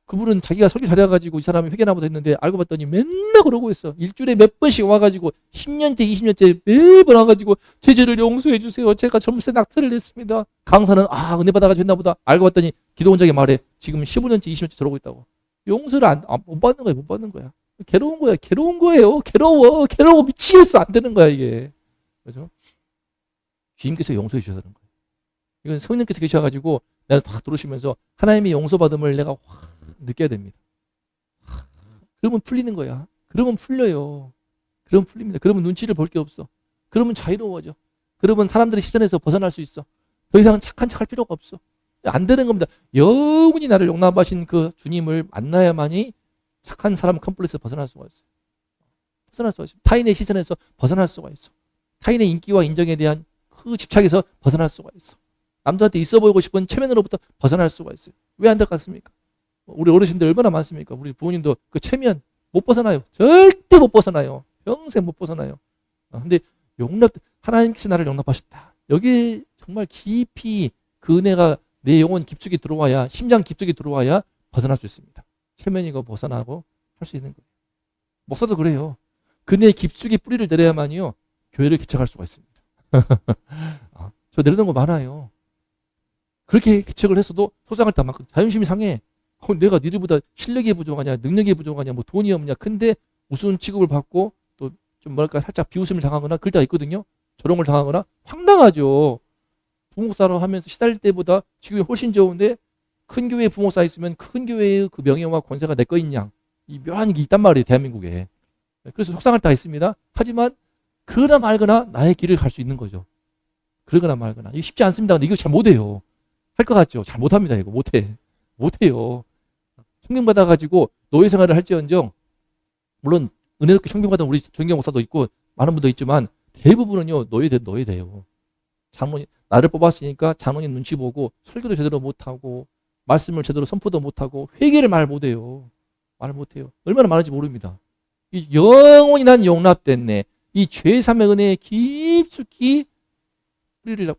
Speaker 1: 그분은 자기가 설교 잘해가지고 이 사람이 회개나보다 했는데 알고 봤더니 맨날 그러고 있어. 일주일에 몇 번씩 와가지고 10년째 20년째 매번 와가지고 제 죄를 용서해 주세요. 제가 젊을 때 낙태를 했습니다. 강사는 은혜 받아가지고 했나보다. 알고 봤더니 기도원장이 말해. 지금 15년째 20년째 저러고 있다고. 용서를 못 받는 거야. 괴로운 거예요. 괴로워 미치겠어. 안 되는 거야 이게. 그죠? 주님께서 용서해 주셔야 되는 거예요. 이건 성령께서 계셔가지고 나를 딱 들어오시면서 하나님의 용서받음을 내가 확 느껴야 됩니다. 그러면 풀리는 거야. 그러면 풀려요. 그러면 풀립니다. 그러면 눈치를 볼 게 없어. 그러면 자유로워져. 그러면 사람들의 시선에서 벗어날 수 있어. 더 이상은 착한 척 할 필요가 없어. 안 되는 겁니다. 영원히 나를 용납하신 그 주님을 만나야만이 착한 사람 컴플렉스에서 벗어날 수가 있어. 벗어날 수가 있어. 타인의 시선에서 벗어날 수가 있어. 타인의 인기와 인정에 대한 그 집착에서 벗어날 수가 있어. 남들한테 있어 보이고 싶은 체면으로부터 벗어날 수가 있어요. 왜 안 될 것 같습니까? 우리 어르신들 얼마나 많습니까? 우리 부모님도 그 체면 못 벗어나요. 절대 못 벗어나요. 평생 못 벗어나요. 근데 하나님께서 나를 용납하셨다. 여기 정말 깊이 그 은혜가 내 영혼 깊숙이 들어와야, 심장 깊숙이 들어와야 벗어날 수 있습니다. 체면이고 벗어나고 할 수 있는 거예요. 목사도 그래요. 그네 깊숙이 뿌리를 내려야만요 교회를 개척할 수가 있습니다. 저 내려놓은 거 많아요. 그렇게 개척을 했어도 소장할 때 막 자존심이 상해. 내가 니들보다 실력이 부족하냐, 능력이 부족하냐, 뭐 돈이 없냐. 근데 우스운 취급을 받고 또 좀 뭐랄까 살짝 비웃음을 당하거나 그럴 때가 있거든요. 조롱을 당하거나 황당하죠. 부목사로 하면서 시달릴 때보다 지금이 훨씬 좋은데 큰 교회에 부목사 있으면 큰 교회의 그 명예와 권세가 내 거인 양. 이 묘한 게 있단 말이에요, 대한민국에. 그래서 속상할 때가 있습니다. 하지만 그러나 말거나 나의 길을 갈 수 있는 거죠. 그러거나 말거나. 이게 쉽지 않습니다. 근데 이거 잘 못해요. 할 것 같죠? 잘 못합니다. 이거 못해요. 존경받아가지고 노예 생활을 할지언정, 물론 은혜롭게 존경받은 우리 존경 목사도 있고 많은 분도 있지만 대부분은요 노예 돼요. 장로님 나를 뽑았으니까 장로님 눈치 보고 설교도 제대로 못하고 말씀을 제대로 선포도 못하고 회개를 말 못해요. 얼마나 많은지 모릅니다. 이 영원히 난 용납됐네. 이 죄사함의 은혜에 깊숙이 뿌리를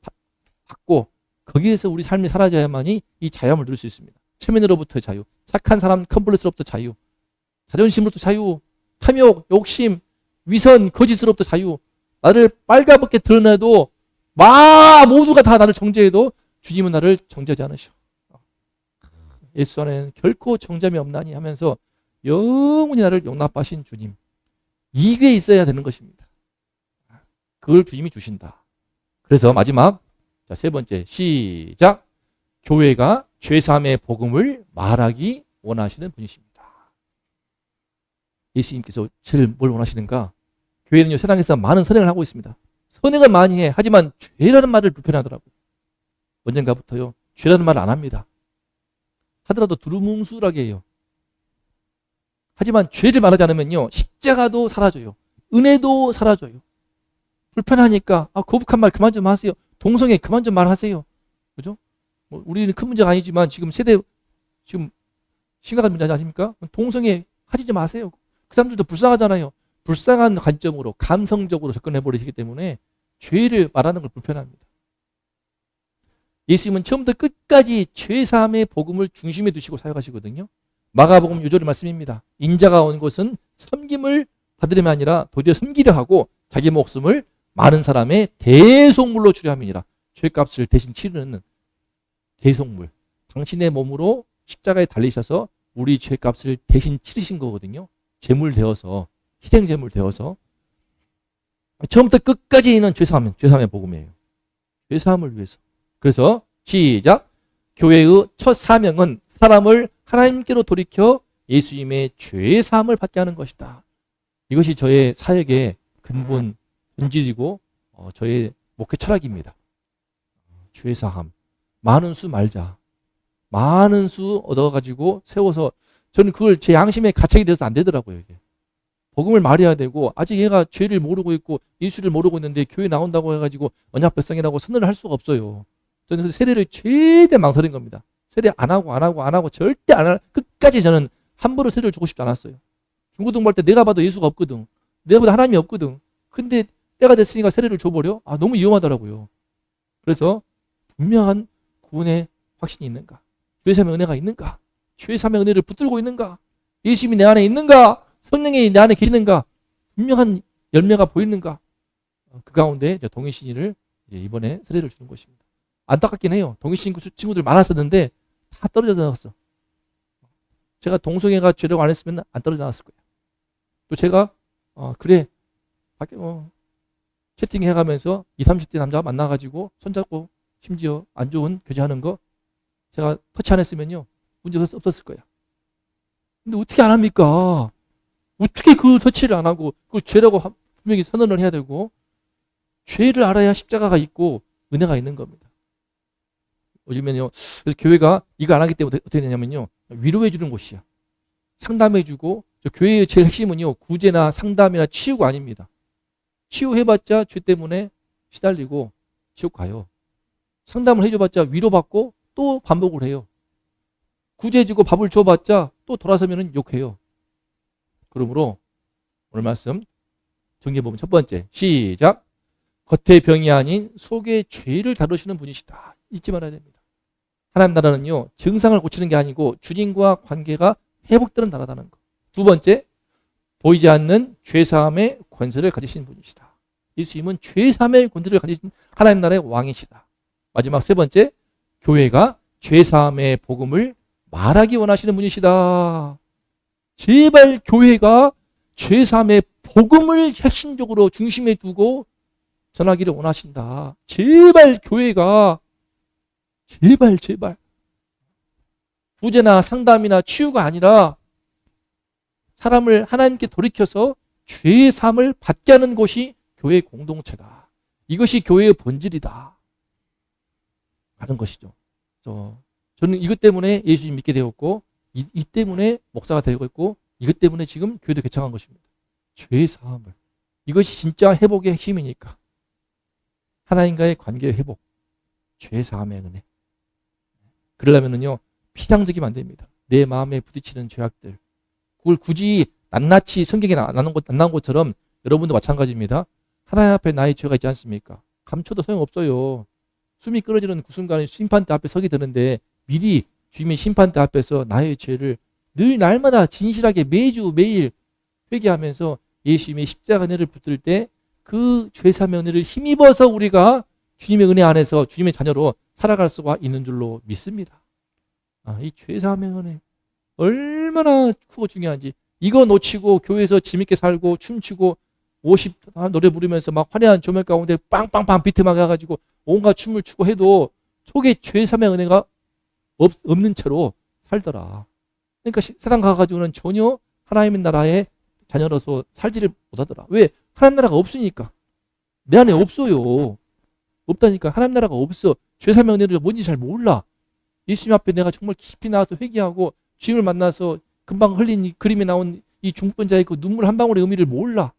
Speaker 1: 받고 거기에서 우리 삶이 사라져야만이 이 자유함을 누릴 수 있습니다. 체면으로부터의 자유, 착한 사람 컴플렉스로부터 자유, 자존심으로부터 자유, 탐욕, 욕심, 위선, 거짓으로부터 자유. 나를 빨갛게 드러내도 모두가 다 나를 정죄해도 주님은 나를 정죄하지 않으셔. 예수 안에는 결코 정죄함이 없나니 하면서 영원히 나를 용납하신 주님. 이게 있어야 되는 것입니다. 그걸 주님이 주신다. 그래서 마지막 세 번째 시작. 교회가 죄사함의 복음을 말하기 원하시는 분이십니다. 예수님께서 제일 뭘 원하시는가? 교회는요, 세상에서 많은 선행을 하고 있습니다. 선행을 많이 해. 하지만 죄라는 말을 불편하더라고요. 언젠가부터요, 죄라는 말을 안 합니다. 하더라도 두루뭉술하게 해요. 하지만 죄를 말하지 않으면요, 십자가도 사라져요. 은혜도 사라져요. 불편하니까 거북한 말 그만 좀 하세요. 동성애 그만 좀 말하세요. 그죠? 뭐 우리는 큰 문제가 아니지만 지금 세대 지금 심각한 문제 아닙니까? 동성애 하지 마세요. 그 사람들도 불쌍하잖아요. 불쌍한 관점으로 감성적으로 접근해 버리시기 때문에 죄를 말하는 걸 불편합니다. 예수님은 처음부터 끝까지 죄사함의 복음을 중심에 두시고 사역하시거든요. 마가복음 6절의 말씀입니다. 인자가 온 것은 섬김을 받으려면 아니라 도리어 섬기려 하고 자기 목숨을 많은 사람의 대속물로 주려 함이니라. 죄값을 대신 치르는 대속물. 당신의 몸으로 십자가에 달리셔서 우리 죄값을 대신 치르신 거거든요. 제물 되어서, 희생 제물 되어서. 처음부터 끝까지 있는 죄사함의 복음이에요. 죄사함을 위해서. 그래서 시작. 교회의 첫 사명은 사람을 하나님께로 돌이켜 예수님의 죄사함을 받게 하는 것이다. 이것이 저의 사역의 근본 본질이고 저의 목회 철학입니다. 죄사함. 많은 수 말자. 많은 수 얻어가지고 세워서 저는 그걸 제 양심에 가책이 돼서 안 되더라고요. 이게. 복음을 말해야 되고 아직 얘가 죄를 모르고 있고 예수를 모르고 있는데 교회 나온다고 해가지고 언약 백성이라고 선언을 할 수가 없어요. 저는 그래서 세례를 최대한 망설인 겁니다. 세례 안 하고 절대 안 할, 끝까지 저는 함부로 세례를 주고 싶지 않았어요. 중고등부 할 때 내가 봐도 예수가 없거든. 내가 봐도 하나님이 없거든. 근데 때가 됐으니까 세례를 줘버려? 너무 위험하더라고요. 그래서 분명한 구원의 확신이 있는가? 죄사함의 은혜가 있는가? 죄사함의 은혜를 붙들고 있는가? 예수님이 내 안에 있는가? 성령이 내 안에 계시는가? 분명한 열매가 보이는가? 그 가운데 동일신이를 이번에 세례를 주는 것입니다. 안타깝긴 해요. 동일신 친구들 많았었는데 다 떨어져 나갔어. 제가 동성애가 죄라고 안 했으면 안 떨어져 나갔을 거예요. 또 제가 그래 밖에 채팅해가면서 20, 30대 남자가 만나가지고 손잡고 심지어 안 좋은 교제하는 거 제가 터치 안 했으면요 문제 없었을 거예요. 근데 어떻게 안 합니까? 어떻게 그 터치를 안 하고 그걸 죄라고 분명히 선언을 해야 되고 죄를 알아야 십자가가 있고 은혜가 있는 겁니다. 요즘에는요 그래서 교회가 이거 안 하기 때문에 어떻게 되냐면요 위로해 주는 곳이야. 상담해 주고 교회의 제일 핵심은요 구제나 상담이나 치유가 아닙니다. 치유해봤자 죄 때문에 시달리고 지옥 가요. 상담을 해줘봤자 위로받고 또 반복을 해요. 구제해주고 밥을 줘봤자 또 돌아서면 욕해요. 그러므로 오늘 말씀 정리해보면 첫 번째 시작. 겉의 병이 아닌 속의 죄를 다루시는 분이시다. 잊지 말아야 됩니다. 하나님 나라는요 증상을 고치는 게 아니고 주님과 관계가 회복되는 나라다는 것. 두 번째 보이지 않는 죄사함의 권세를 가지신 분이시다. 예수님은 죄사함의 권세를 가지신 하나님 나라의 왕이시다. 마지막 세 번째 교회가 죄사함의 복음을 말하기 원하시는 분이시다. 제발 교회가 죄사함의 복음을 핵심적으로 중심에 두고 전하기를 원하신다. 제발 교회가 제발 구제나 상담이나 치유가 아니라 사람을 하나님께 돌이켜서 죄의 삶을 받게 하는 것이 교회의 공동체다. 이것이 교회의 본질이다. 하는 것이죠. 저는 이것 때문에 예수님 믿게 되었고 이 때문에 목사가 되고 있고 이것 때문에 지금 교회도 개창한 것입니다. 죄의 사함을. 이것이 진짜 회복의 핵심이니까. 하나님과의 관계의 회복. 죄의 사함의 은혜. 그러려면요 피상적이면 안 됩니다. 내 마음에 부딪히는 죄악들. 그걸 굳이 낱낱이 성경에 안 나온 것처럼 여러분도 마찬가지입니다. 하나님 앞에 나의 죄가 있지 않습니까? 감춰도 소용없어요. 숨이 끊어지는 그 순간에 심판대 앞에 서게 되는데 미리 주님의 심판대 앞에서 나의 죄를 늘 날마다 진실하게 매주 매일 회개하면서 예수님의 십자가 은혜를 붙들 때 그 죄사함의 은혜를 힘입어서 우리가 주님의 은혜 안에서 주님의 자녀로 살아갈 수가 있는 줄로 믿습니다. 이 죄사함의 은혜 얼마나 크고 중요한지. 이거 놓치고 교회에서 재밌게 살고 춤추고 50 노래 부르면서 막 화려한 조명 가운데 빵빵빵 비트만 가가지고 온갖 춤을 추고 해도 속에 죄사함의 은혜가 없는 채로 살더라. 그러니까 세상 가가지고는 전혀 하나님의 나라의 자녀로서 살지를 못하더라. 왜? 하나님 나라가 없으니까. 내 안에 없어요. 없다니까. 하나님 나라가 없어. 죄사함의 은혜를 뭔지 잘 몰라. 예수님 앞에 내가 정말 깊이 나와서 회개하고 주님을 만나서 금방 흘린 이 그림에 나온 이 중풍자의 그 눈물 한 방울의 의미를 몰라.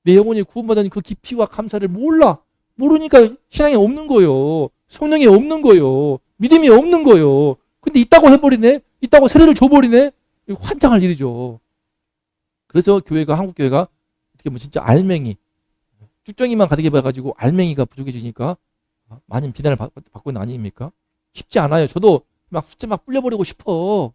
Speaker 1: 내 영혼이 구원받은 그 깊이와 감사를 몰라. 모르니까 신앙이 없는 거예요. 성령이 없는 거예요. 믿음이 없는 거예요. 근데 있다고 해버리네? 있다고 세례를 줘버리네? 이거 환장할 일이죠. 그래서 교회가, 한국 교회가 어떻게 보면 진짜 알맹이, 쭉정이만 가득 해봐가지고 알맹이가 부족해지니까 많은 비난을 받고 있는 거 아닙니까? 쉽지 않아요. 저도 막 숫자 막 불려버리고 싶어.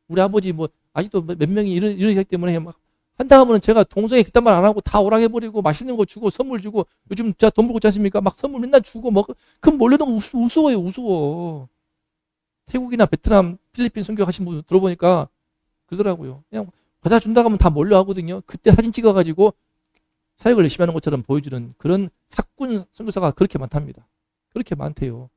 Speaker 1: 우리 아버지 뭐 아직도 몇 명이 이러기 때문에 막 한다 하면은 제가 동성애 그딴 말 안 하고 다 오락해버리고 맛있는 거 주고 선물 주고 요즘 제가 돈 벌고 있지 않습니까? 막 선물 맨날 주고 뭐 그럼 몰려도 우스워요. 우스워. 태국이나 베트남, 필리핀 선교하신 분 들어보니까 그러더라고요. 그냥 과자 준다고 하면 다 몰려 하거든요. 그때 사진 찍어가지고 사역을 열심히 하는 것처럼 보여주는 그런 사꾼 선교사가 그렇게 많답니다. 그렇게 많대요.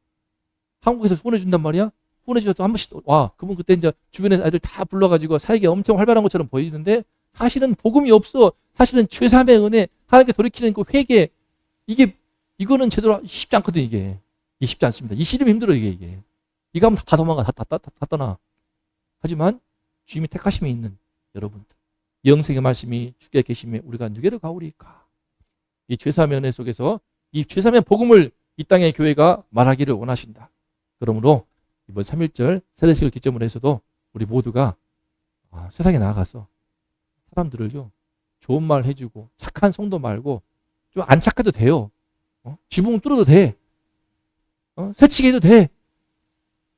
Speaker 1: 한국에서 후원해 준단 말이야? 후원해 주셔서 한 번씩 와. 그분 그때 이제 주변에 아이들 다 불러가지고 사역이 엄청 활발한 것처럼 보이는데 사실은 복음이 없어. 사실은 죄사함의 은혜, 하나님께 돌이키는 그 회개, 이거는 제대로 쉽지 않거든, 이게 쉽지 않습니다. 이 씨름이 힘들어, 이게. 이거 하면 다 도망가, 다 떠나. 하지만 주님이 택하심에 있는 여러분들, 영생의 말씀이 주께 계심에 우리가 누구를 가오리까? 이 죄사함의 은혜 속에서 이 죄사함의 복음을 이 땅의 교회가 말하기를 원하신다. 그러므로 이번 3.1절 세례식을 기점으로 해서도 우리 모두가 세상에 나아가서 사람들을요 좋은 말 해주고 착한 성도 말고 좀 안 착해도 돼요. 지붕 뚫어도 돼. 새치기 해도 돼.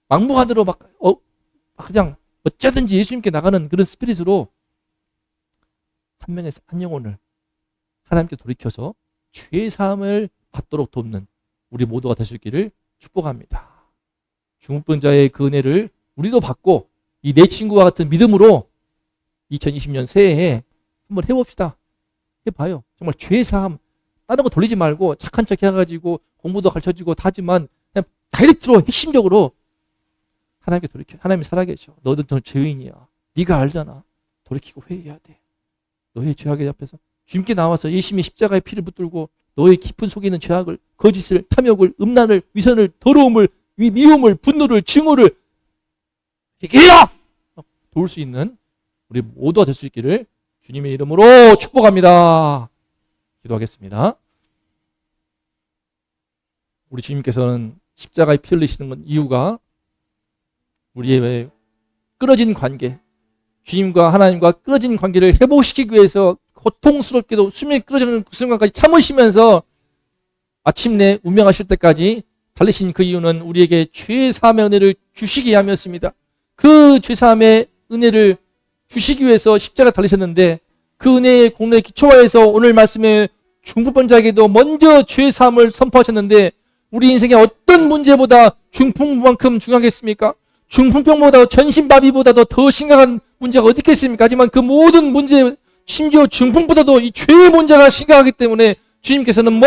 Speaker 1: 막무가내로 그냥 어쩌든지 예수님께 나가는 그런 스피릿으로 한 영혼을 하나님께 돌이켜서 죄사함을 받도록 돕는 우리 모두가 될 수 있기를 축복합니다. 중풍자의 그 은혜를 우리도 받고 이 내 친구와 같은 믿음으로 2020년 새해에 한번 해봅시다. 해봐요. 정말 죄사함 다른 거 돌리지 말고 착한 척 해가지고 공부도 가르쳐주고 다 하지만 그냥 다이렉트로 핵심적으로 하나님께 돌이켜. 하나님이 살아계셔. 너는 더 죄인이야. 네가 알잖아. 돌이키고 회개해야 돼. 너의 죄악의 앞에서 주님께 나와서 예수님의 십자가의 피를 붙들고 너의 깊은 속에 있는 죄악을, 거짓을, 탐욕을, 음란을, 위선을, 더러움을, 미움을, 분노를, 증오를 회개해야 도울 수 있는 우리 모두가 될 수 있기를 주님의 이름으로 축복합니다. 기도하겠습니다. 우리 주님께서는 십자가에 피 흘리시는 건 이유가 우리의 끊어진 관계, 주님과 하나님과 끊어진 관계를 회복시키기 위해서 고통스럽게도 숨이 끊어지는 그 순간까지 참으시면서 마침내 운명하실 때까지 달리신 그 이유는 우리에게 죄사함의 은혜를 주시기 위함이었습니다. 그 죄사함의 은혜를 주시기 위해서 십자가 달리셨는데 그 은혜의 공로에 기초하여서 오늘 말씀에 중풍병자에게도 먼저 죄사함을 선포하셨는데 우리 인생의 어떤 문제보다 중풍만큼 중요하겠습니까? 중풍병보다 전신마비보다도 더 심각한 문제가 어디 있겠습니까? 하지만 그 모든 문제, 심지어 중풍보다도 이 죄의 문제가 심각하기 때문에 주님께서는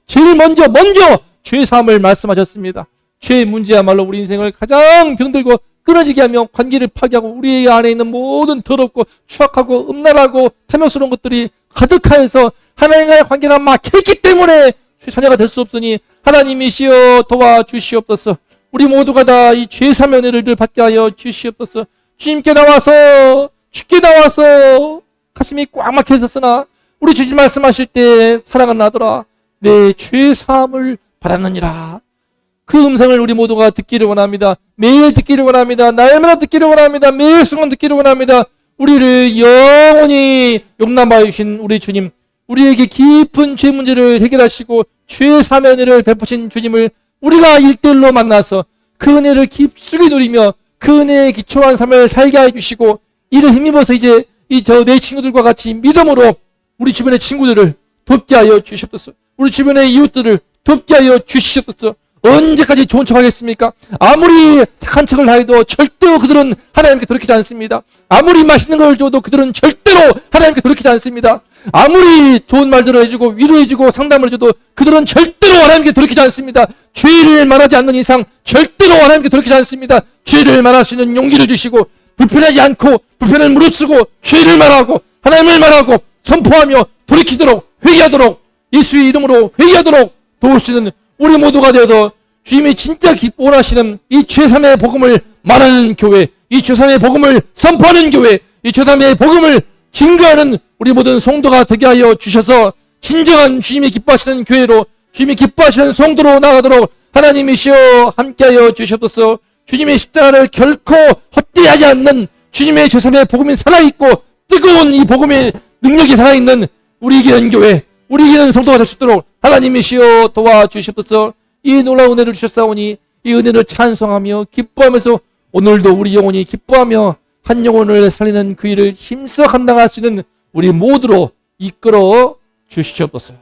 Speaker 1: 제일 먼저 죄사함을 말씀하셨습니다. 죄의 문제야말로 우리 인생을 가장 병들고 끊어지게 하며 관계를 파괴하고 우리 안에 있는 모든 더럽고 추악하고 음란하고 탐욕스러운 것들이 가득하여서 하나님과의 관계가 막혀있기 때문에 자녀가 될 수 없으니 하나님이시여 도와주시옵소서. 우리 모두가 다 이 죄사함의 은혜를 받게 하여 주시옵소서. 주님께 나와서 주께 나와서 가슴이 꽉 막혀 있었으나 우리 주님 말씀하실 때 사랑은 나더라 내 죄사함을 받았느니라. 그 음성을 우리 모두가 듣기를 원합니다. 매일 듣기를 원합니다. 날마다 듣기를 원합니다. 매일 순간 듣기를 원합니다. 우리를 영원히 용납하여 주신 우리 주님, 우리에게 깊은 죄 문제를 해결하시고 죄사함의 은혜를 베푸신 주님을 우리가 일대일로 만나서 그 은혜를 깊숙이 누리며 그 은혜에 기초한 삶을 살게 해주시고 이를 힘입어서 이제 내 친구들과 같이 믿음으로 우리 주변의 친구들을 돕게 하여 주시옵소서. 우리 주변의 이웃들을 돕게 하여 주시옵소서. 언제까지 좋은 척 하겠습니까? 아무리 착한 척을 하여도 절대로 그들은 하나님께 돌이키지 않습니다. 아무리 맛있는 걸 줘도 그들은 절대로 하나님께 돌이키지 않습니다. 아무리 좋은 말들을 해주고 위로해주고 상담을 해줘도 그들은 절대로 하나님께 돌이키지 않습니다. 죄를 말하지 않는 이상 절대로 하나님께 돌이키지 않습니다. 죄를 말할 수 있는 용기를 주시고 불편하지 않고 불편을 무릅쓰고 죄를 말하고 하나님을 말하고 선포하며 돌이키도록 회개하도록 예수의 이름으로 회개하도록 도울 수 있는 우리 모두가 되어서 주님이 진짜 원하시는 이 죄삼의 복음을 말하는 교회, 이 죄삼의 복음을 선포하는 교회, 이 죄삼의 복음을 증거하는 우리 모든 성도가 되게 하여 주셔서 진정한 주님이 기뻐하시는 교회로, 주님이 기뻐하시는 성도로 나가도록 하나님이시여 함께하여 주셔서 주님의 십자가를 결코 헛되이하지 않는 주님의 죄삼의 복음이 살아있고 뜨거운 이 복음의 능력이 살아있는 우리 이기는 교회, 우리 이기는 성도가 될 수 있도록 하나님이시여 도와주시옵소서. 이 놀라운 은혜를 주셨사오니 이 은혜를 찬송하며 기뻐하면서 오늘도 우리 영혼이 기뻐하며 한 영혼을 살리는 그 일을 힘써 감당할 수 있는 우리 모두로 이끌어 주시옵소서.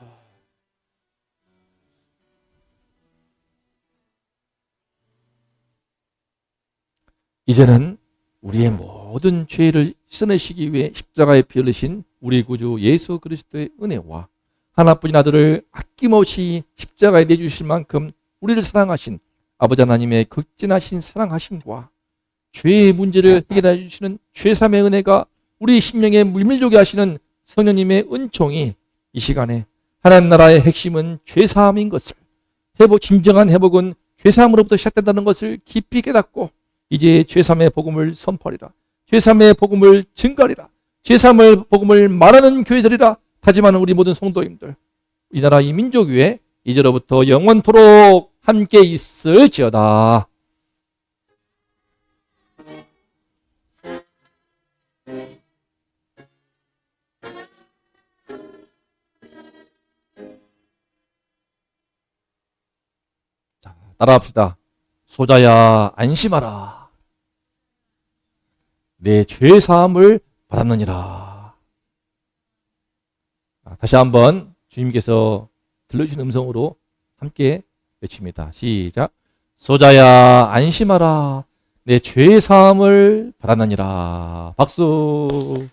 Speaker 1: 이제는 우리의 모든 죄를 씻어내시기 위해 십자가에 피 흘리신 우리 구주 예수 그리스도의 은혜와 하나뿐인 아들을 아낌없이 십자가에 내주실 만큼 우리를 사랑하신 아버지 하나님의 극진하신 사랑하심과 죄의 문제를 해결해 주시는 죄삼의 은혜가 우리 심령에 물밀려게 하시는 성령님의 은총이 이 시간에 하나님 나라의 핵심은 죄사함인 것을, 진정한 회복은 죄사함으로부터 시작된다는 것을 깊이 깨닫고 이제 죄삼의 복음을 선포하리라, 죄삼의 복음을 증거하리라, 죄삼의 복음을 말하는 교회들이라 다짐하는 우리 모든 성도님들, 이 나라 이 민족 위에 이제로부터 영원토록 함께 있을지어다. 자, 따라합시다. 소자야 안심하라. 내 죄사함을 받았느니라. 다시 한번 주님께서 들려주신 음성으로 함께 외칩니다. 시작. 소자야 안심하라. 내 죄사함을 받았느니라. 박수.